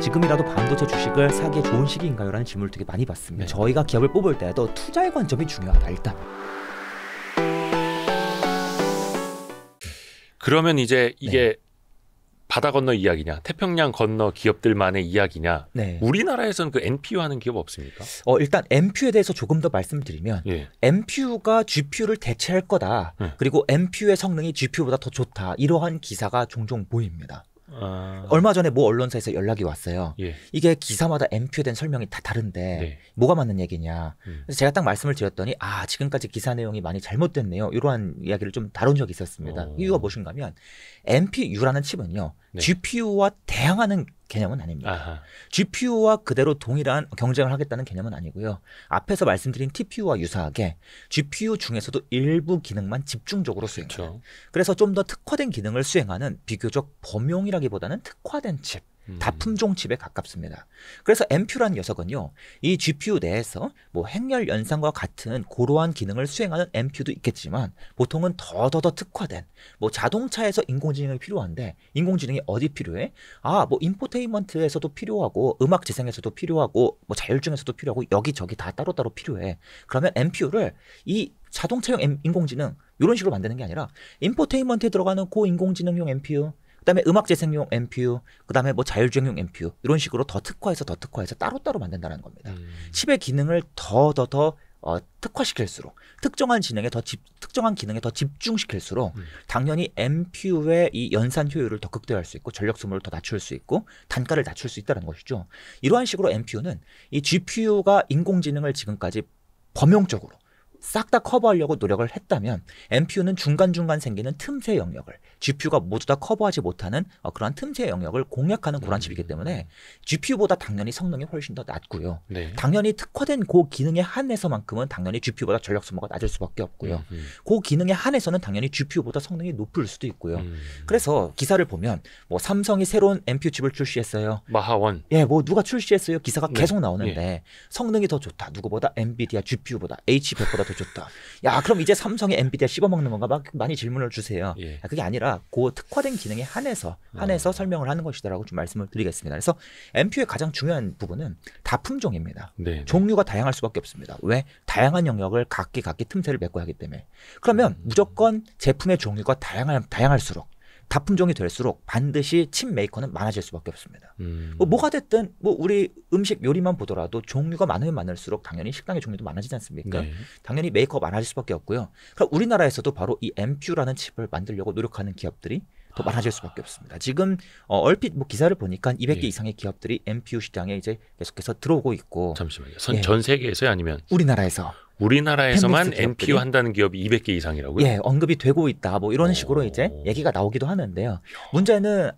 지금이라도 반도체 주식을 사기에 좋은 시기인가요? 라는 질문을 되게 많이 받습니다. 네. 저희가 기업을 뽑을 때도 투자의 관점이 중요하다. 일단. 그러면 이제 이게 바다 건너 이야기냐, 태평양 건너 기업들만의 이야기냐. 네. 우리나라에서는 그 NPU 하는 기업 없습니까? 일단 NPU에 대해서 조금 더 말씀드리면 예. NPU가 GPU를 대체할 거다. 그리고 NPU의 성능이 GPU보다 더 좋다. 이러한 기사가 종종 보입니다. 얼마 전에 모 언론사에서 연락이 왔어요. 예. 이게 기사마다 NPU에 대한 설명이 다 다른데 네. 뭐가 맞는 얘기냐. 그래서 제가 딱 말씀을 드렸더니 지금까지 기사 내용이 많이 잘못됐네요. 이러한 이야기를 좀 다룬 적이 있었습니다. 이유가 무엇인가 하면 NPU라는 칩은요. 네. GPU와 대항하는 개념은 아닙니다. 아하. GPU와 그대로 동일한 경쟁을 하겠다는 개념은 아니고요. 앞에서 말씀드린 TPU와 유사하게 GPU 중에서도 일부 기능만 집중적으로 수행하는. 그렇죠. 그래서 좀 더 특화된 기능을 수행하는 비교적 범용이라기보다는 특화된 칩. 다품종 칩에 가깝습니다. 그래서 NPU라는 녀석은요, 이 GPU 내에서 뭐 행렬 연산과 같은 고러한 기능을 수행하는 NPU도 있겠지만 보통은 더 특화된 뭐 자동차에서 인공지능이 필요한데 인공지능이 어디 필요해? 뭐 인포테인먼트에서도 필요하고 음악 재생에서도 필요하고 뭐 자율주행에서도 필요하고 여기저기 다 따로따로 필요해. 그러면 NPU를 이 자동차용 인공지능 이런 식으로 만드는 게 아니라 인포테인먼트에 들어가는 고인공지능용 NPU, 그다음에 음악 재생용 NPU, 그다음에 뭐 자율주행용 NPU 이런 식으로 더 특화해서 따로따로 만든다는 겁니다. 칩의 기능을 더 특화시킬수록 특정한 기능에 더 집중시킬수록 당연히 NPU의 이 연산 효율을 더 극대화할 수 있고 전력 소모를 더 낮출 수 있고 단가를 낮출 수 있다는 것이죠. 이러한 식으로 NPU는 이 GPU가 인공지능을 지금까지 범용적으로 싹 다 커버하려고 노력을 했다면 NPU는 중간중간 생기는 틈새 영역을 GPU가 모두 다 커버하지 못하는 그러한 틈새 영역을 공략하는 그런 칩이기 때문에 GPU보다 당연히 성능이 훨씬 더 낮고요. 네. 당연히 특화된 그 기능에 한해서만큼은 당연히 GPU보다 전력 소모가 낮을 수밖에 없고요. 그 기능에 한해서는 당연히 GPU보다 성능이 높을 수도 있고요. 그래서 기사를 보면 뭐 삼성이 새로운 NPU 칩을 출시했어요. 마하원. 뭐 누가 출시했어요. 기사가 계속 나오는데 성능이 더 좋다. 누구보다 엔비디아 GPU보다 H100보다 더 좋다. 그럼 이제 삼성이 엔비디아 씹어먹는 건가? 막 많이 질문을 주세요. 그게 아니라 그 특화된 기능에 한해서 설명을 하는 것이다라고 좀 말씀을 드리겠습니다. 그래서 NPU의 가장 중요한 부분은 다품종입니다. 네. 종류가 다양할 수밖에 없습니다. 왜? 다양한 영역을 각기 틈새를 메꿔야 하기 때문에. 그러면 무조건 제품의 종류가 다양할수록 다품종이 될수록 반드시 칩 메이커는 많아질 수밖에 없습니다. 뭐가 됐든 우리 음식 요리만 보더라도 종류가 많으면 많을수록 당연히 식당의 종류도 많아지지 않습니까? 네. 당연히 메이커가 많아질 수밖에 없고요. 그럼 우리나라에서도 바로 이 NPU라는 칩을 만들려고 노력하는 기업들이 더 많아질 수밖에 없습니다. 지금 얼핏 기사를 보니까 200개 이상의 기업들이 NPU 시장에 이제 계속해서 들어오고 있고. 잠시만요. 전 세계에서요, 아니면 우리나라에서만 NPU 한다는 기업이 200개 이상이라고요? 언급이 되고 있다. 이런 식으로 이제 얘기가 나오기도 하는데요. 문제는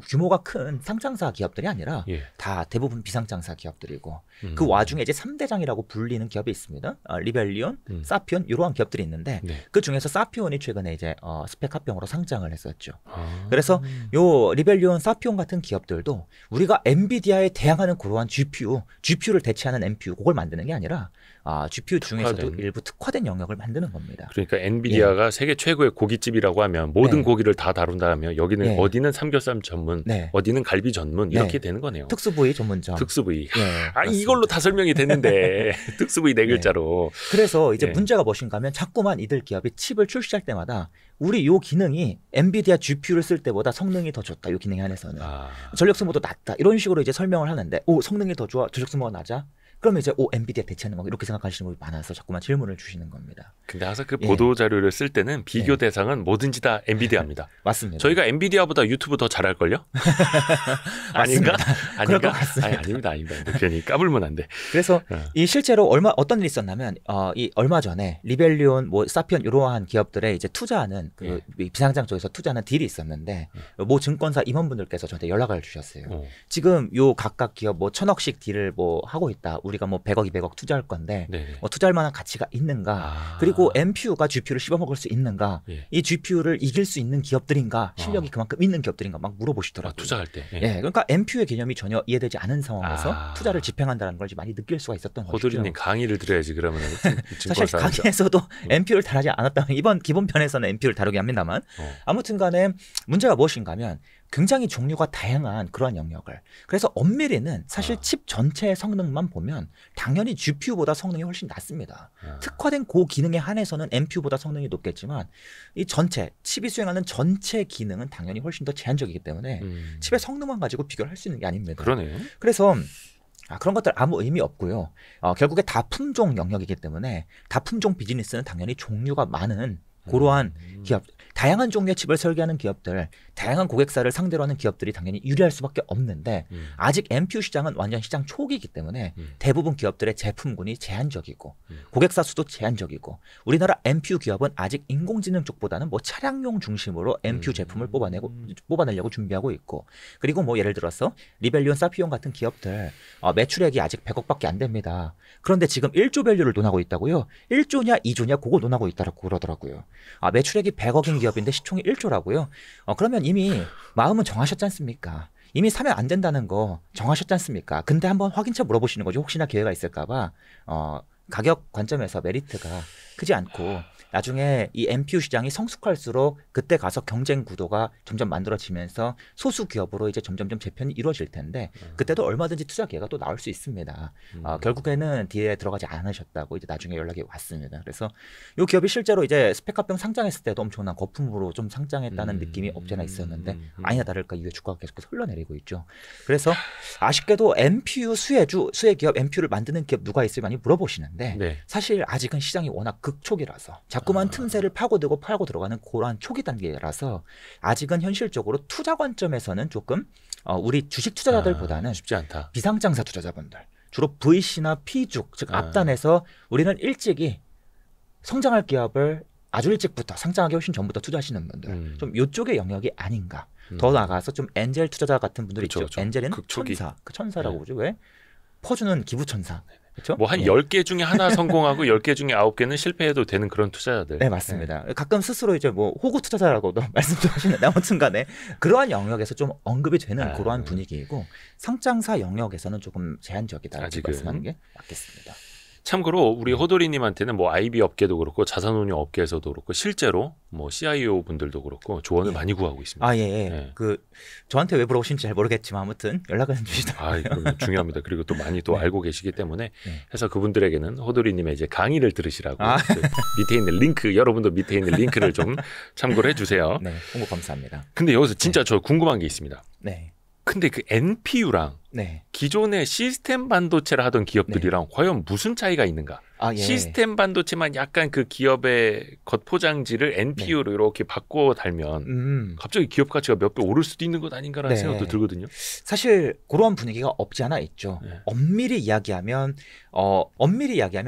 규모가 큰 상장사 기업들이 아니라 다 대부분 비상장사 기업들이고 그 와중에 이제 3대장이라고 불리는 기업이 있습니다. 리벨리온, 사피온 이러한 기업들이 있는데 그 중에서 사피온이 최근에 이제 스펙 합병으로 상장을 했었죠. 그래서 요 리벨리온, 사피온 같은 기업들도 우리가 엔비디아에 대항하는 그러한 GPU를 대체하는 NPU 그걸 만드는 게 아니라 GPU 중에서도 일부 특화된 영역을 만드는 겁니다. 그러니까 엔비디아가 세계 최고의 고깃집이라고 하면 모든 고기를 다 다룬다면 여기는 어디는 삼겹살 전문, 어디는 갈비 전문 이렇게 되는 거네요. 특수부위 전문점. 특수부위. 이걸로 다 설명이 됐는데 특수부위 네 글자로. 그래서 이제 문제가 무엇인가 하면 자꾸만 이들 기업이 칩을 출시할 때마다 우리 요 기능이 엔비디아 GPU를 쓸 때보다 성능이 더 좋다. 요 기능에 한해서는. 전력 소모도 낮다. 이런 식으로 이제 설명을 하는데 성능이 더 좋아. 전력 소모가 낮아? 그러면 이제 엔비디아 대체하는 거 이렇게 생각하시는 분이 많아서 자꾸만 질문을 주시는 겁니다. 근데 항상 그 보도 자료를 쓸 때는 비교 대상은 뭐든지 다 엔비디아입니다. 맞습니다. 저희가 엔비디아보다 유튜브 더 잘할 걸요? 아닌가? 아닌가? 아닙니다. 괜히 까불면 안 돼. 그래서 이 실제로 어떤 일이 있었냐면 이 얼마 전에 리벨리온, 사피온 이러한 기업들에 이제 투자하는 그 비상장 쪽에서 투자하는 딜이 있었는데 모 증권사 임원분들께서 저한테 연락을 주셨어요. 지금 요 각각 기업 1,000억씩 딜을 하고 있다. 우리가 100억, 200억 투자할 건데 투자할 만한 가치가 있는가? 그리고 NPU가 GPU를 씹어먹을 수 있는가? 이 GPU를 이길 수 있는 기업들인가? 실력이 그만큼 있는 기업들인가? 막 물어보시더라고요. 투자할 때. 그러니까 NPU의 개념이 전혀 이해되지 않은 상황에서 투자를 집행한다는 걸 많이 느낄 수가 있었던 거죠. 호두리님 강의를 들어야지 그러면. 사실 강의에서도 NPU를 다루지 않았다면 이번 기본 편에서는 NPU를 다루게 합니다만 아무튼간에 문제가 무엇인가 하면 굉장히 종류가 다양한 그러한 영역을. 그래서 엄밀히는 사실 칩 전체의 성능만 보면 당연히 GPU보다 성능이 훨씬 낮습니다. 특화된 고기능에 한해서는 NPU보다 성능이 높겠지만 이 전체 칩이 수행하는 전체 기능은 당연히 훨씬 더 제한적이기 때문에 칩의 성능만 가지고 비교를 할 수 있는 게 아닙니다. 그러네요. 그래서 그런 것들 아무 의미 없고요. 결국에 다품종 영역이기 때문에 다품종 비즈니스는 당연히 종류가 많은 그러한 기업, 다양한 종류의 칩을 설계하는 기업들, 다양한 고객사를 상대로 하는 기업들이 당연히 유리할 수밖에 없는데 아직 NPU 시장은 완전 시장 초기이기 때문에 대부분 기업들의 제품군이 제한적이고 고객사 수도 제한적이고 우리나라 NPU 기업은 아직 인공지능 쪽보다는 뭐 차량용 중심으로 NPU 제품을 뽑아내려고 준비하고 있고 그리고 뭐 예를 들어서 리벨리온, 사피온 같은 기업들 매출액이 아직 100억밖에 안 됩니다. 그런데 지금 1조 밸류를 논하고 있다고요? 1조냐 2조냐 그거 논하고 있다고 그러더라고요. 매출액이 100억인 기업인데 시총이 1조라고요? 그러면 이미 마음은 정하셨지 않습니까? 이미 사면 안 된다는 거 정하셨지 않습니까? 근데 한번 확인차 물어보시는 거죠. 혹시나 기회가 있을까 봐 가격 관점에서 메리트가 크지 않고 나중에 이 NPU 시장이 성숙할수록 그때 가서 경쟁 구도가 점점 만들어지면서 소수 기업으로 이제 점점점 재편이 이루어질 텐데 그때도 얼마든지 투자 기회가 또 나올 수 있습니다. 결국에는 딜에 들어가지 않으셨다고 이제 나중에 연락이 왔습니다. 그래서 이 기업이 실제로 이제 스펙합병 상장했을 때도 엄청난 거품으로 좀 상장했다는 느낌이 없잖아 있었는데 아니나 다를까 이후에 주가가 계속해서 흘러내리고 있죠. 그래서 아쉽게도 NPU 수혜 기업 NPU를 만드는 기업 누가 있으면 많이 물어보시는데 네. 사실 아직은 시장이 워낙 극초기라서 자꾸만 틈새를 파고들고 팔고 들어가는 그러한 초기 단계라서 아직은 현실적으로 투자 관점에서는 조금 우리 주식 투자자들보다는 쉽지 않다. 비상장사 투자자분들 주로 VC나 P죽 즉 앞단에서 우리는 일찍이 성장할 기업을 아주 일찍부터 상장하기 훨씬 전부터 투자하시는 분들 좀 이쪽의 영역이 아닌가. 더 나아가서 좀 엔젤 투자자 같은 분들이 있죠. 엔젤은 천사, 그 천사라고 보죠. 왜? 퍼주는 기부천사. 그렇죠? 뭐 한 10개 중에 하나 성공하고 10개 중에 9개는 실패해도 되는 그런 투자자들. 네, 맞습니다. 가끔 스스로 이제 뭐 호구 투자자라고도 말씀도 하시는데 아무튼 간에 그러한 영역에서 좀 언급이 되는 그러한 분위기이고 상장사 영역에서는 조금 제한적이다라고 말씀하는 게 맞겠습니다. 참고로 우리 호돌이님한테는 뭐 IB 업계도 그렇고 자산운용 업계에서도 그렇고 실제로 뭐 CIO 분들도 그렇고 조언을 많이 구하고 있습니다. 예. 그 저한테 왜 물어보신지 잘 모르겠지만 아무튼 연락을 주시더라고요. 그럼 중요합니다. 그리고 또 많이 또 알고 계시기 때문에 해서 그분들에게는 호돌이님의 이제 강의를 들으시라고 밑에 있는 링크 여러분도 밑에 있는 링크를 좀 참고를 해주세요. 네, 홍보 감사합니다. 근데 여기서 진짜 저 궁금한 게 있습니다. 네. 근데 그 NPU랑 기존의 시스템 반도체를 하던 기업들이랑 과연 무슨 차이가 있는가? 시스템 반도체만 약간 그 기업의 겉포장지를 NPU로 이렇게 바꿔 달면 갑자기 기업 가치가 몇 배 오를 수도 있는 것 아닌가라는 생각도 들거든요. 사실 그런 분위기가 없지 않아 있죠. 엄밀히 이야기하면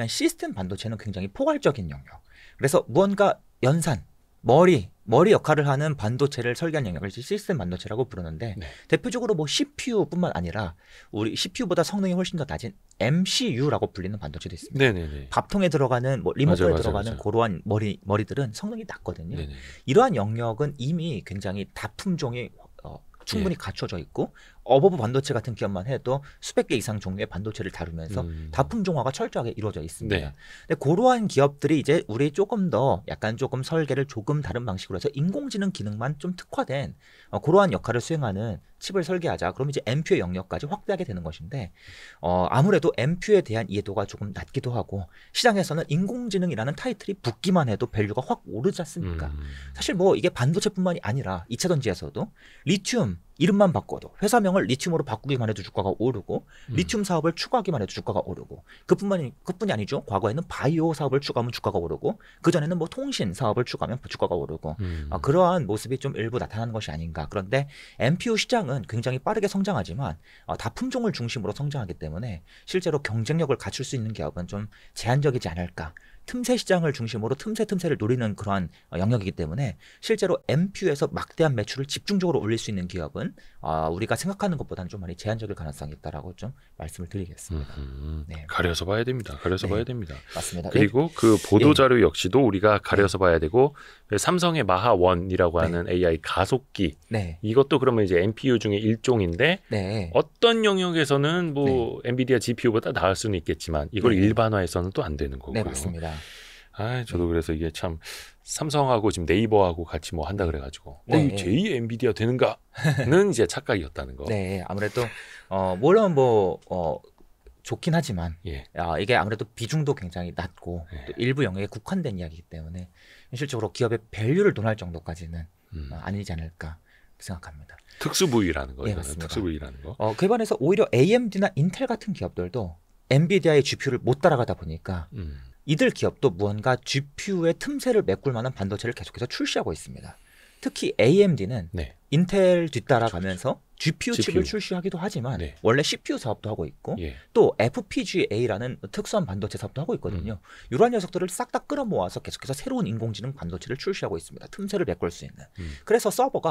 시스템 반도체는 굉장히 포괄적인 영역. 그래서 무언가 연산, 머리 역할을 하는 반도체를 설계한 영역을 시스템 반도체라고 부르는데 대표적으로 뭐 CPU뿐만 아니라 우리 CPU보다 성능이 훨씬 더 낮은 MCU라고 불리는 반도체도 있습니다. 네네네. 밥통에 들어가는 뭐 리모컨에 들어가는 그러한 머리들은 성능이 낮거든요. 네네. 이러한 영역은 이미 굉장히 다품종이 충분히 갖춰져 있고 어버브 반도체 같은 기업만 해도 수백 개 이상 종류의 반도체를 다루면서 다품종화가 철저하게 이루어져 있습니다. 근데 그러한 기업들이 이제 우리 조금 더 약간 조금 설계를 조금 다른 방식으로 해서 인공지능 기능만 좀 특화된 그러한 역할을 수행하는 칩을 설계하자. 그럼 이제 NPU의 영역까지 확대하게 되는 것인데 아무래도 NPU에 대한 이해도가 조금 낮기도 하고 시장에서는 인공지능이라는 타이틀이 붙기만 해도 밸류가 확 오르지 않습니까? 사실 뭐 이게 반도체뿐만이 아니라 2차 전지에서도 리튬 이름만 바꿔도 회사명을 리튬으로 바꾸기만 해도 주가가 오르고 리튬 사업을 추가하기만 해도 주가가 오르고 그뿐이 아니죠. 과거에는 바이오 사업을 추가하면 주가가 오르고 그전에는 뭐 통신 사업을 추가하면 주가가 오르고 그러한 모습이 좀 일부 나타나는 것이 아닌가. 그런데 NPU 시장은 굉장히 빠르게 성장하지만 다품종을 중심으로 성장하기 때문에 실제로 경쟁력을 갖출 수 있는 기업은 좀 제한적이지 않을까. 틈새 시장을 중심으로 틈새를 노리는 그러한 영역이기 때문에 실제로 NPU에서 막대한 매출을 집중적으로 올릴 수 있는 기업은 우리가 생각하는 것보다는 좀 많이 제한적일 가능성이 있다라고 좀 말씀을 드리겠습니다. 가려서 봐야 됩니다. 봐야 됩니다. 맞습니다. 그리고 그 보도자료 역시도 우리가 가려서 봐야 되고 삼성의 마하1이라고 하는 AI 가속기 이것도 그러면 이제 NPU 중에 일종인데 어떤 영역에서는 뭐 엔비디아 GPU보다 나을 수는 있겠지만 이걸 일반화해서는 또 안 되는 거고요. 네, 맞습니다. 저도 그래서 이게 참 삼성하고 지금 네이버하고 같이 뭐 한다 그래가지고 네. 제2의 엔비디아 되는가는 이제 착각이었다는 거. 네, 아무래도 물론 좋긴 하지만 이게 아무래도 비중도 굉장히 낮고 또 일부 영역에 국한된 이야기이기 때문에 현실적으로 기업의 밸류를 논할 정도까지는 아니지 않을까 생각합니다. 특수 부위라는 거. 예, 맞습니다. 특수 부위라는 거. 그에 반해서 오히려 AMD나 인텔 같은 기업들도 엔비디아의 GPU를 못 따라가다 보니까 이들 기업도 무언가 GPU의 틈새를 메꿀 만한 반도체를 계속해서 출시하고 있습니다. 특히 AMD는 인텔 뒤따라가면서 GPU 칩을 출시하기도 하지만 원래 CPU 사업도 하고 있고 또 FPGA라는 특수한 반도체 사업도 하고 있거든요. 이러한 녀석들을 싹 다 끌어모아서 계속해서 새로운 인공지능 반도체를 출시하고 있습니다. 틈새를 메꿀 수 있는. 그래서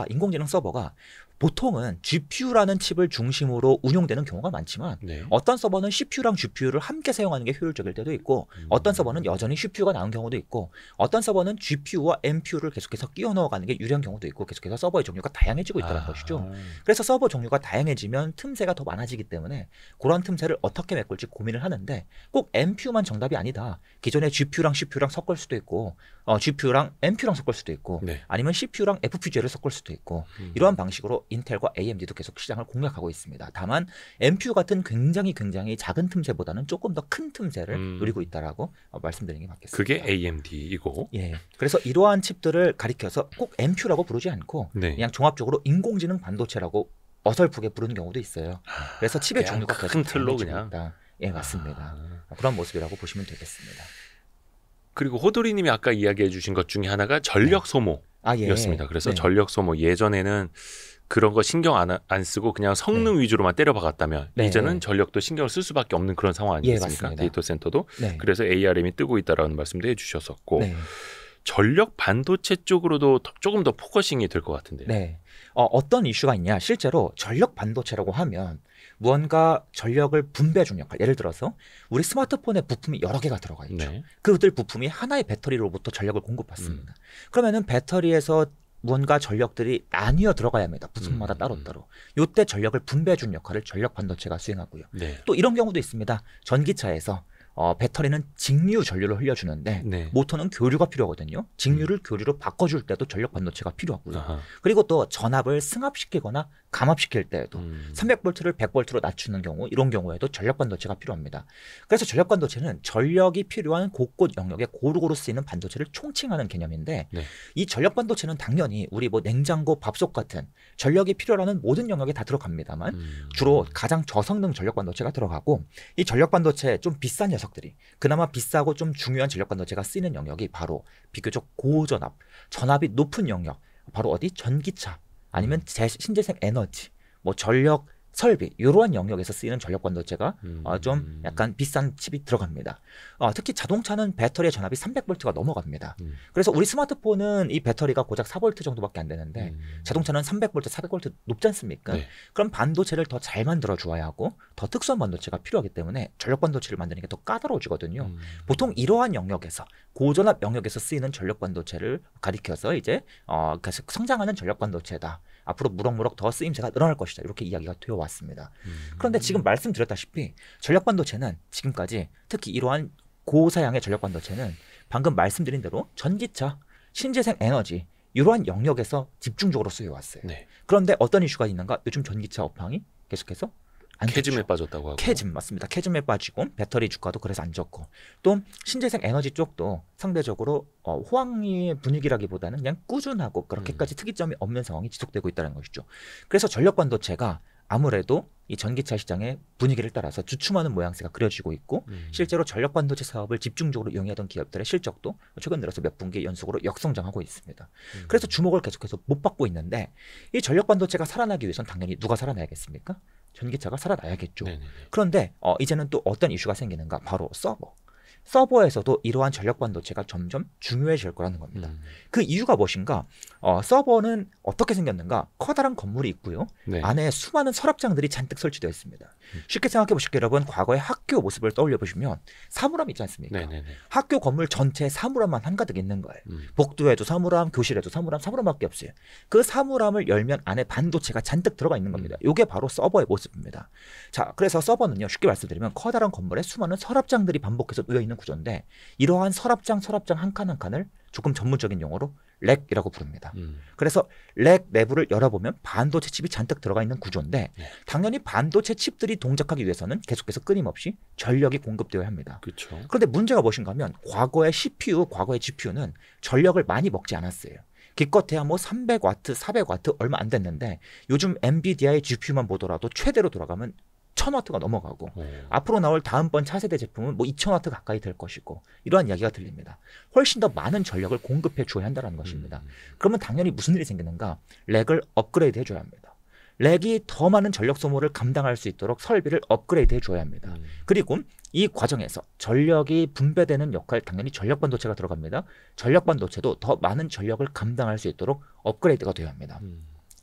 인공지능 서버가 보통은 GPU라는 칩을 중심으로 운용되는 경우가 많지만 어떤 서버는 CPU랑 GPU를 함께 사용하는 게 효율적일 때도 있고 어떤 서버는 여전히 CPU가 나은 경우도 있고 어떤 서버는 GPU와 NPU를 계속해서 끼워 넣어가는 게 유리한 경우도 있고 계속해서 서버의 종류가 다양해지고 있다는 것이죠. 그래서 서버 종류가 다양해지면 틈새가 더 많아지기 때문에 그런 틈새를 어떻게 메꿀지 고민을 하는데 꼭 NPU만 정답이 아니다. 기존의 GPU랑 CPU랑 섞을 수도 있고 GPU랑 NPU랑 섞을 수도 있고 아니면 CPU랑 FPGA를 섞을 수도 있고 이러한 방식으로 인텔과 AMD도 계속 시장을 공략하고 있습니다. 다만 NPU 같은 굉장히 작은 틈새보다는 조금 더 큰 틈새를 노리고 있다라고 말씀드리는 게 맞겠습니다. 그게 AMD이고. 그래서 이러한 칩들을 가리켜서 꼭 NPU라고 부르지 않고 그냥 종합적으로 인공지능 반도체라고 어설프게 부르는 경우도 있어요. 그래서 칩의 종류가 큰 틀로 그냥. 있다. 예, 맞습니다. 그런 모습이라고 보시면 되겠습니다. 그리고 호돌이님이 아까 이야기해 주신 것 중에 하나가 전력 소모였습니다. 그래서 전력 소모 예전에는 그런 거 신경 안 쓰고 그냥 성능 위주로만 때려박았다면 이제는 전력도 신경을 쓸 수밖에 없는 그런 상황 아니겠습니까? 데이터 센터도. 그래서 ARM이 뜨고 있다라는 말씀도 해주셨었고 전력 반도체 쪽으로도 조금 더 포커싱이 될 것 같은데요. 어떤 이슈가 있냐? 실제로 전력 반도체라고 하면 무언가 전력을 분배해 주는 역할. 예를 들어서 우리 스마트폰에 부품이 여러 개가 들어가 있죠. 그들 부품이 하나의 배터리로부터 전력을 공급받습니다. 그러면은 배터리에서 무언가 전력들이 나뉘어 들어가야 합니다. 부품마다 따로따로. 이때 전력을 분배해 주는 역할을 전력 반도체가 수행하고요. 또 이런 경우도 있습니다. 전기차에서 배터리는 직류 전류를 흘려주는데 모터는 교류가 필요하거든요. 직류를 교류로 바꿔줄 때도 전력 반도체가 필요하고요. 그리고 또 전압을 승합시키거나 감압시킬 때에도 300V를 100V로 낮추는 경우 이런 경우에도 전력 반도체가 필요합니다. 그래서 전력 반도체는 전력이 필요한 곳곳 영역에 고루고루 쓰이는 반도체를 총칭하는 개념인데 이 전력 반도체는 당연히 우리 뭐 냉장고, 밥솥 같은 전력이 필요하는 모든 영역에 다 들어갑니다만 주로 가장 저성능 전력 반도체가 들어가고 이 전력 반도체 좀 비싼 녀석들이 그나마 비싸고 좀 중요한 전력 반도체가 쓰이는 영역이 바로 비교적 고전압, 전압이 높은 영역, 바로 어디? 전기차 아니면 신재생 에너지, 뭐 전력 설비 이러한 영역에서 쓰이는 전력 반도체가 좀 약간 비싼 칩이 들어갑니다. 특히 자동차는 배터리의 전압이 300V가 넘어갑니다. 그래서 우리 스마트폰은 이 배터리가 고작 4V 정도밖에 안 되는데 자동차는 300V, 400V 높지 않습니까? 그럼 반도체를 더 잘 만들어 주어야 하고 더 특수한 반도체가 필요하기 때문에 전력 반도체를 만드는 게 더 까다로워지거든요. 보통 이러한 영역에서 고전압 영역에서 쓰이는 전력 반도체를 가리켜서 이제 계속 성장하는 전력 반도체다. 앞으로 무럭무럭 더 쓰임새가 늘어날 것이다. 이렇게 이야기가 되어 왔습니다. 그런데 지금 말씀드렸다시피 전력 반도체는 지금까지 특히 이러한 고사양의 전력 반도체는 방금 말씀드린 대로 전기차, 신재생 에너지 이러한 영역에서 집중적으로 쓰여왔어요. 그런데 어떤 이슈가 있는가? 요즘 전기차 업황이 계속해서 캐즘에 빠졌다고 하고. 캐즘 맞습니다. 캐즘에 빠지고 배터리 주가도 그래서 안 좋고 또 신재생 에너지 쪽도 상대적으로 호황의 분위기라기보다는 그냥 꾸준하고 그렇게까지 특이점이 없는 상황이 지속되고 있다는 것이죠. 그래서 전력 반도체가 아무래도 이 전기차 시장의 분위기를 따라서 주춤하는 모양새가 그려지고 있고 실제로 전력 반도체 사업을 집중적으로 이용하던 기업들의 실적도 최근 들어서 몇 분기 연속으로 역성장하고 있습니다. 그래서 주목을 계속해서 못 받고 있는데 이 전력 반도체가 살아나기 위해서는 당연히 누가 살아나야겠습니까? 전기차가 살아나야겠죠. 그런데 이제는 또 어떤 이슈가 생기는가? 바로 서버에서도 이러한 전력 반도체가 점점 중요해질 거라는 겁니다. 그 이유가 무엇인가? 서버는 어떻게 생겼는가? 커다란 건물이 있고요. 안에 수많은 서랍장들이 잔뜩 설치되어 있습니다. 쉽게 생각해 보실게요. 여러분 과거의 학교 모습을 떠올려 보시면 사물함 있지 않습니까? 학교 건물 전체에 사물함만 한가득 있는 거예요. 복도에도 사물함, 교실에도 사물함밖에 없어요. 그 사물함을 열면 안에 반도체가 잔뜩 들어가 있는 겁니다. 이게 바로 서버의 모습입니다. 자, 그래서 서버는요. 쉽게 말씀드리면 커다란 건물에 수많은 서랍장들이 반복해서 놓여 있는 있는 구조인데 이러한 서랍장 한 칸 한 칸을 조금 전문적인 용어로 렉이라고 부릅니다. 그래서 렉 내부를 열어보면 반도체 칩이 잔뜩 들어가 있는 구조인데 네. 당연히 반도체 칩들이 동작하기 위해서는 계속해서 끊임없이 전력이 공급되어야 합니다. 그쵸. 그런데 문제가 무엇인가 하면 과거의 CPU, 과거의 GPU는 전력을 많이 먹지 않았어요. 기껏해야 뭐 300W, 400W 얼마 안 됐는데 요즘 엔비디아의 GPU만 보더라도 최대로 돌아가면 1000W가 넘어가고 앞으로 나올 다음번 차세대 제품은 뭐 2000W 가까이 될 것이고 이러한 이야기가 들립니다. 훨씬 더 많은 전력을 공급해 줘야 한다는 것입니다. 그러면 당연히 무슨 일이 생기는가? 렉을 업그레이드 해줘야 합니다. 렉이 더 많은 전력 소모를 감당할 수 있도록 설비를 업그레이드 해줘야 합니다. 그리고 이 과정에서 전력이 분배되는 역할, 당연히 전력 반도체가 들어갑니다. 전력 반도체도 더 많은 전력을 감당할 수 있도록 업그레이드가 되어야 합니다.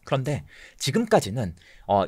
그런데 지금까지는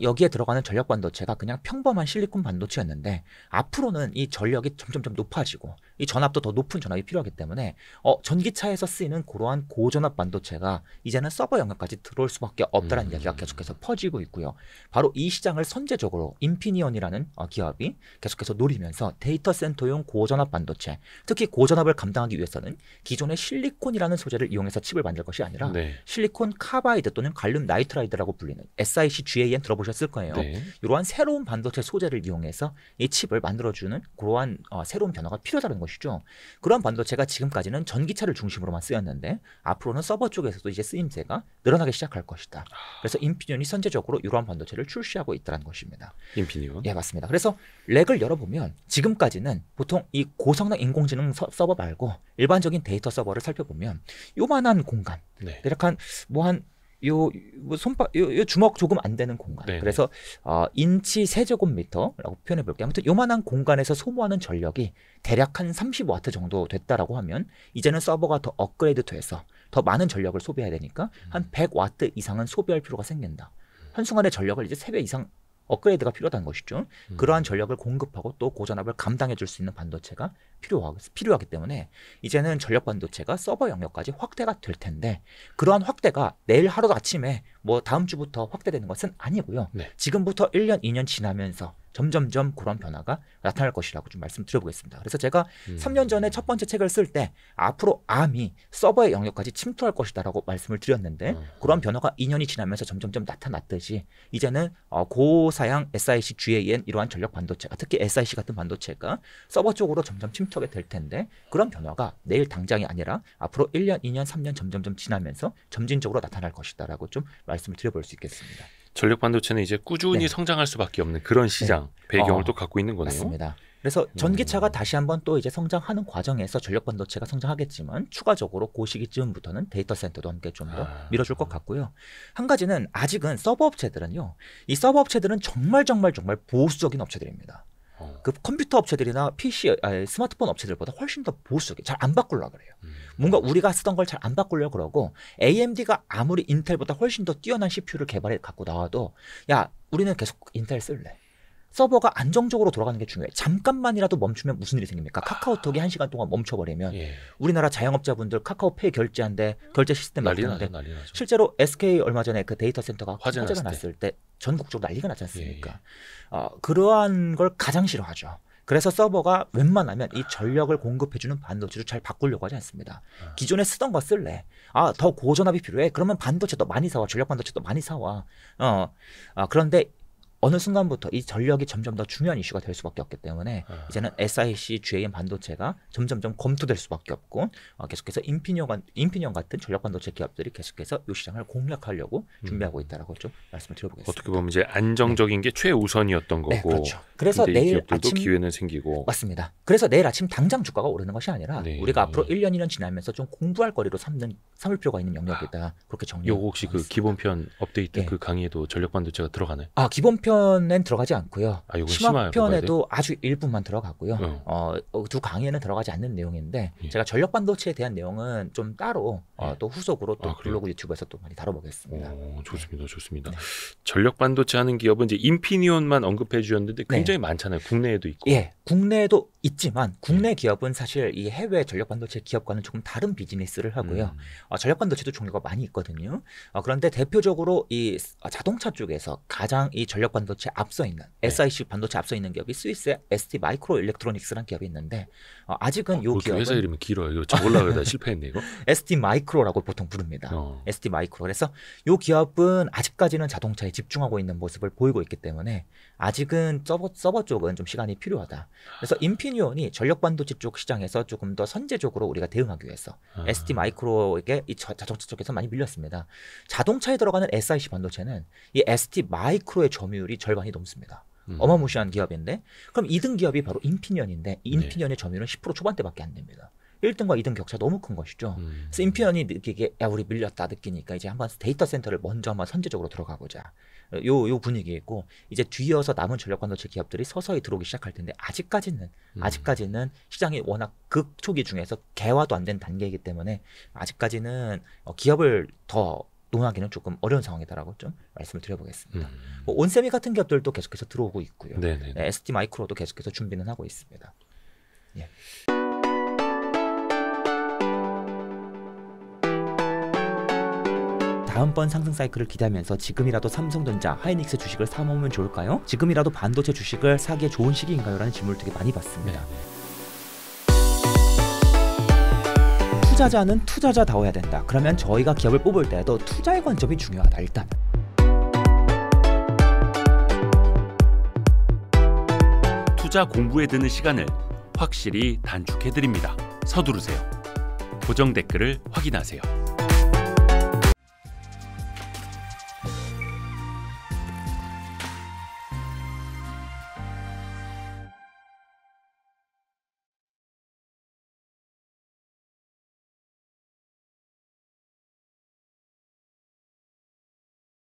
여기에 들어가는 전력 반도체가 그냥 평범한 실리콘 반도체였는데 앞으로는 이 전력이 점점 높아지고 이 전압도 더 높은 전압이 필요하기 때문에 전기차에서 쓰이는 그러한 고전압 반도체가 이제는 서버 영역까지 들어올 수밖에 없다는 이야기가 계속해서 퍼지고 있고요. 바로 이 시장을 선제적으로 인피니온이라는 기업이 계속해서 노리면서 데이터 센터용 고전압 반도체, 특히 고전압을 감당하기 위해서는 기존의 실리콘이라는 소재를 이용해서 칩을 만들 것이 아니라 실리콘 카바이드 또는 갈륨 나이트라이드라고 불리는 SiC GaN 들어보셨을 거예요. 이러한 새로운 반도체 소재를 이용해서 이 칩을 만들어주는 그러한 새로운 변화가 필요하다는 것이죠. 그런 반도체가 지금까지는 전기차를 중심으로만 쓰였는데 앞으로는 서버 쪽에서도 이제 쓰임새가 늘어나기 시작할 것이다. 그래서 인피니온이 선제적으로 이러한 반도체를 출시하고 있다는 것입니다. 인피니온? 예, 맞습니다. 그래서 렉을 열어보면 지금까지는 보통 이 고성능 인공지능 서버 말고 일반적인 데이터 서버를 살펴보면 요만한 공간, 대략 한 요 주먹 조금 안 되는 공간. 그래서 인치 세제곱미터라고 표현해 볼게요. 아무튼 요만한 공간에서 소모하는 전력이 대략 한 30W 정도 됐다라고 하면 이제는 서버가 더 업그레이드 돼서 더 많은 전력을 소비해야 되니까 한 100W 이상은 소비할 필요가 생긴다. 한순간에 전력을 이제 3배 이상 업그레이드가 필요하다는 것이죠. 그러한 전력을 공급하고 또 고전압을 감당해 줄 수 있는 반도체가 필요하기 때문에 이제는 전력 반도체가 서버 영역까지 확대가 될 텐데 그러한 확대가 내일 하루 아침에 뭐 다음 주부터 확대되는 것은 아니고요. 지금부터 1년, 2년 지나면서 점점점 그런 변화가 나타날 것이라고 좀 말씀드려보겠습니다. 그래서 제가 3년 전에 첫 번째 책을 쓸 때 앞으로 암이 서버의 영역까지 침투할 것이다라고 말씀을 드렸는데 그런 변화가 2년이 지나면서 점점점 나타났듯이 이제는 고사양 SiC GaN 이러한 전력 반도체가 특히 SiC 같은 반도체가 서버 쪽으로 점점 침투하게 될 텐데 그런 변화가 내일 당장이 아니라 앞으로 1년, 2년, 3년 점점점 지나면서 점진적으로 나타날 것이다라고 좀 말씀을 드려볼 수 있겠습니다. 전력 반도체는 이제 꾸준히 성장할 수밖에 없는 그런 시장 배경을 또 갖고 있는 거네요. 맞습니다. 그래서 전기차가 다시 한번 또 이제 성장하는 과정에서 전력 반도체가 성장하겠지만 추가적으로 그 시기쯤부터는 데이터 센터도 함께 좀 더 밀어줄 것 같고요. 한 가지는 아직은 서버 업체들은요. 이 서버 업체들은 정말 보수적인 업체들입니다. 그 컴퓨터 업체들이나 스마트폰 업체들보다 훨씬 더 보수적이에요. 잘 안 바꾸려고 그래요. 뭔가 우리가 쓰던 걸 잘 안 바꾸려고 그러고 AMD가 아무리 인텔보다 훨씬 더 뛰어난 CPU를 개발해 갖고 나와도 야 우리는 계속 인텔 쓸래. 서버가 안정적으로 돌아가는 게 중요해. 잠깐만이라도 멈추면 무슨 일이 생깁니까? 카카오톡이 1시간 동안 멈춰버리면 우리나라 자영업자분들 카카오페이 결제한데 결제 시스템 난리나는데 실제로 SK 얼마 전에 그 데이터 센터가 화재가 났을 때 전국적으로 난리가 났지 않습니까? 그러한 걸 가장 싫어하죠. 그래서 서버가 웬만하면 이 전력을 공급해주는 반도체로 잘 바꾸려고 하지 않습니다. 기존에 쓰던 거 쓸래. 더 고전압이 필요해. 그러면 반도체 더 많이 사와. 전력 반도체 더 많이 사와. 그런데 어느 순간부터 이 전력이 점점 더 중요한 이슈가 될 수밖에 없기 때문에 이제는 SiC GaN 반도체가 점점점 검토될 수밖에 없고 계속해서 인피니온 같은 전력 반도체 기업들이 계속해서 이 시장을 공략하려고 준비하고 있다라고 좀 말씀을 드려보겠습니다. 어떻게 보면 이제 안정적인 게 최우선이었던 거고. 네, 그렇죠. 그래서 내일 아침 기회는 생기고. 맞습니다. 그래서 내일 아침 당장 주가가 오르는 것이 아니라 우리가 앞으로 1년, 2년 지나면서 좀 공부할 거리로 삼을 필요가 있는 영역이다. 그렇게 정리하고. 요거 혹시 그 기본편 업데이트 그 강의에도 전력 반도체가 들어가나요? 기본편엔 들어가지 않고요. 심화편에도 아주 일부만 들어가고요. 두 강의에는 들어가지 않는 내용인데 제가 전력 반도체에 대한 내용은 좀 따로 또 후속으로 또 블로그 유튜브에서 또 많이 다뤄보겠습니다. 좋습니다. 좋습니다. 네. 전력 반도체 하는 기업은 이제 인피니온만 언급해 주셨는데 굉장히 많잖아요. 국내에도 있고. 예, 국내에도 있지만 국내 기업은 사실 이 해외 전력 반도체 기업과는 조금 다른 비즈니스를 하고요. 전력 반도체도 종류가 많이 있거든요. 그런데 대표적으로 이 자동차 쪽에서 가장 이 전력 반도체 앞서 있는 SiC 반도체 앞서 있는 기업이 스위스의 ST 마이크로 일렉트로닉스라는 기업이 있는데 아직은 요 기업은 회사 이름이 길어요. 이거 적으려고 실패했네 이거. ST 마이크로라고 보통 부릅니다. ST 마이크로. 그래서 요 기업은 아직까지는 자동차에 집중하고 있는 모습을 보이고 있기 때문에 아직은 서버 쪽은 좀 시간이 필요하다. 그래서 인피니온이 전력 반도체 쪽 시장에서 조금 더 선제적으로 우리가 대응하기 위해서 ST 마이크로에게 이 자동차 쪽에서 많이 밀렸습니다. 자동차에 들어가는 SiC 반도체는 이 ST 마이크로의 점유율이 절반이 넘습니다. 어마무시한 기업인데 그럼 2등 기업이 바로 인피니온인데 이 인피니온의 점유율은 10% 초반대밖에 안 됩니다. 1등과 2등 격차 너무 큰 것이죠. 그래서 인피니온이 느끼기에 야 우리 밀렸다 느끼니까 이제 한번 데이터 센터를 먼저 한번 선제적으로 들어가보자. 요 분위기이고 이제 뒤이어서 남은 전력 반도체 기업들이 서서히 들어오기 시작할 텐데 아직까지는 시장이 워낙 극초기 중에서 개화도 안 된 단계이기 때문에 아직까지는 기업을 더 논하기는 조금 어려운 상황이다라고 좀 말씀을 드려보겠습니다. 뭐 온세미 같은 기업들도 계속해서 들어오고 있고요. ST 마이크로도 계속해서 준비는 하고 있습니다. 예. 다음번 상승 사이클을 기대하면서 지금이라도 삼성전자, 하이닉스 주식을 사모으면 좋을까요? 지금이라도 반도체 주식을 사기에 좋은 시기인가요? 라는 질문을 되게 많이 받습니다. 투자자는 투자자다워야 된다. 그러면 저희가 기업을 뽑을 때도 투자의 관점이 중요하다. 일단 투자 공부에 드는 시간을 확실히 단축해드립니다. 서두르세요. 고정 댓글을 확인하세요.